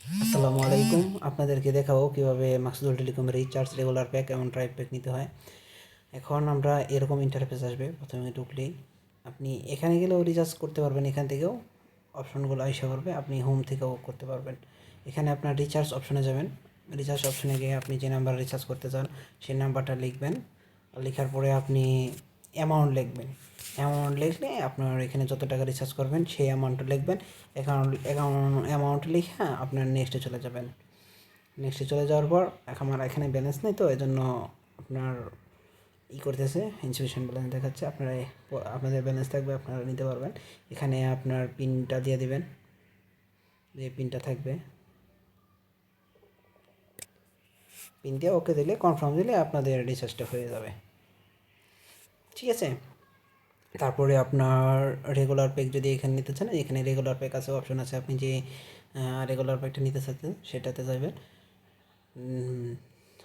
আসসালামু আলাইকুম। আপনাদেরকে দেখাবো কীভাবে মাকসুদুল টেলিকমের রিচার্জ রেগুলার প্যাক এবং ড্রাইভ প্যাক নিতে হয়। এখন আমরা এরকম ইন্টারফেস আসবে, প্রথমে ঢুকলেই আপনি এখানে গেলেও রিচার্জ করতে পারবেন, এখান থেকেও অপশনগুলো আইসা করবে, আপনি হোম থেকেও করতে পারবেন। এখানে আপনার রিচার্জ অপশনে যাবেন, রিচার্জ অপশনে গিয়ে আপনি যে নাম্বার রিচার্জ করতে চান সেই নাম্বারটা লিখবেন। লেখার পরে আপনি অ্যামাউন্ট লিখবেন। অ্যামাউন্ট লিখলে আপনার এখানে যত টাকা রিচার্জ করবেন সেই অ্যামাউন্টটা লিখবেন। অ্যামাউন্ট লিখে আপনার নেক্সটে চলে যাবেন। নেক্সটে চলে যাওয়ার পর আমার এখানে ব্যালেন্স নেই, তো এই জন্য আপনার করতেছে ইনসুফিশিয়েন্ট ব্যালেন্স দেখাচ্ছে। আপনাদের ব্যালেন্স থাকবে, আপনারা নিতে পারবেন। এখানে আপনার পিনটা দিয়ে দিবেন, যে পিনটা থাকবে পিন দিয়ে ওকে দিলে, কনফার্ম দিলে আপনাদের রিচার্জটা হয়ে যাবে। ঠিক আছে, তারপরে আপনার রেগুলার প্যাক যদি এখানে নিতে চান, এখানে রেগুলার প্যাক আছে, অপশন আছে। আপনি যে রেগুলার প্যাকটা নিতে চাচ্ছেন সেটাতে যাবেন।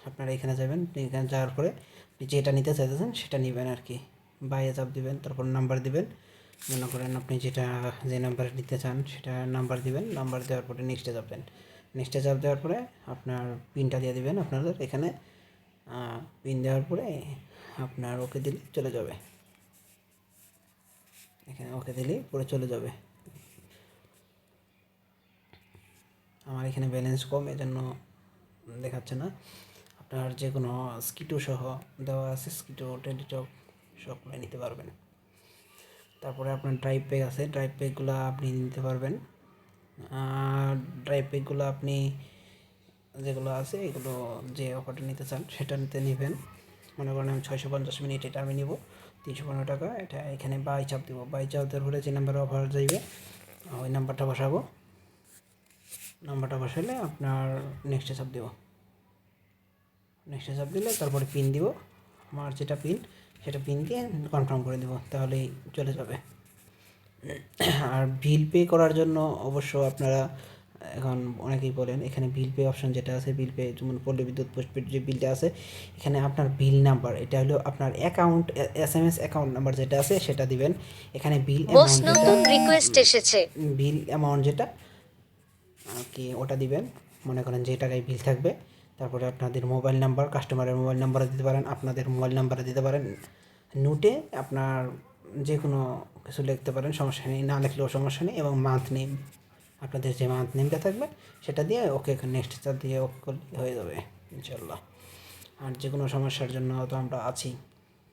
আপনারা এখানে যাবেন, এখানে যাওয়ার পরে আপনি যেটা নিতে চাইতেছেন সেটা নেবেন আর কি। বাইরে চাপ দিবেন, তারপর নাম্বার দিবেন। মনে করেন আপনি যে নাম্বার নিতে চান সেটা নাম্বার দিবেন। নাম্বার দেওয়ার পরে নেক্সটে যাবেন। নেক্সটে চাপ দেওয়ার পরে আপনার পিনটা দিয়ে দিবেন আপনাদের এখানে। পিন দেওয়ার পরে আপনার ওকে দিলে চলে যাবে। এখানে ওকে দিলে পরে চলে যাবে। আমার এখানে ব্যালেন্স কম, এজন্য দেখাচ্ছে না। আপনার যে কোনো স্কিটো সহ দেওয়া আছে, স্কিটো টেলিটক সবগুলো নিতে পারবেন। তারপরে আপনার ড্রাইভ প্যাক আছে, ড্রাইভ প্যাকগুলো আপনি নিতে পারবেন। ড্রাইভ প্যাকগুলো আপনি যেগুলো আছে এগুলো যে অফারটা নিতে চান সেটা নিতে নেবেন। মনে করেন আমি 650 মিনিট, এটা আমি নিব 315 টাকা। এটা এখানে বাই চাপ দেবো, বাই চাপ দেওয়ার পরে যে নাম্বারে অফার যাইবে ওই নাম্বারটা বসাবো। নাম্বারটা বসালে আপনার নেক্সটে চাপ দেবো। নেক্সটে চাপ দিলে তারপরে পিন দিব, আমার যেটা পিন সেটা পিন দিয়ে কনফার্ম করে দেবো, তাহলেই চলে যাবে। আর বিল পে করার জন্য অবশ্য আপনারা এখন অনেকেই বলেন, এখানে বিল পে অপশন যেটা আছে, বিল পে যেমন পল্লী বিদ্যুৎ পোস্টপেড যে বিলটা আছে, এখানে আপনার বিল নাম্বার, এটা হলো আপনার অ্যাকাউন্ট SMS অ্যাকাউন্ট নাম্বার যেটা আছে সেটা দিবেন। এখানে বিল অ্যামাউন্ট যেটা, রিকোয়েস্ট এসেছে। বিল অ্যামাউন্ট যেটা কি ওটা দিবেন। মনে করেন যে টাকায় বিল থাকবে। তারপরে আপনাদের মোবাইল নাম্বার, কাস্টমারের মোবাইল নাম্বারে দিতে পারেন, আপনাদের মোবাইল নাম্বারে দিতে পারেন। নোটে আপনার যে কোনো কিছু লিখতে পারেন, সমস্যা নেই, না লিখলেও সমস্যা নেই। এবং মান্থ নেম, আপনাদের যে মান্থ নেমটা থাকবে সেটা দিয়ে ওকে নেক্সট চাপ দিয়ে ওকে করলে হয়ে যাবে ইনশাল্লাহ। আর যে কোনো সমস্যার জন্য তো আমরা আছি।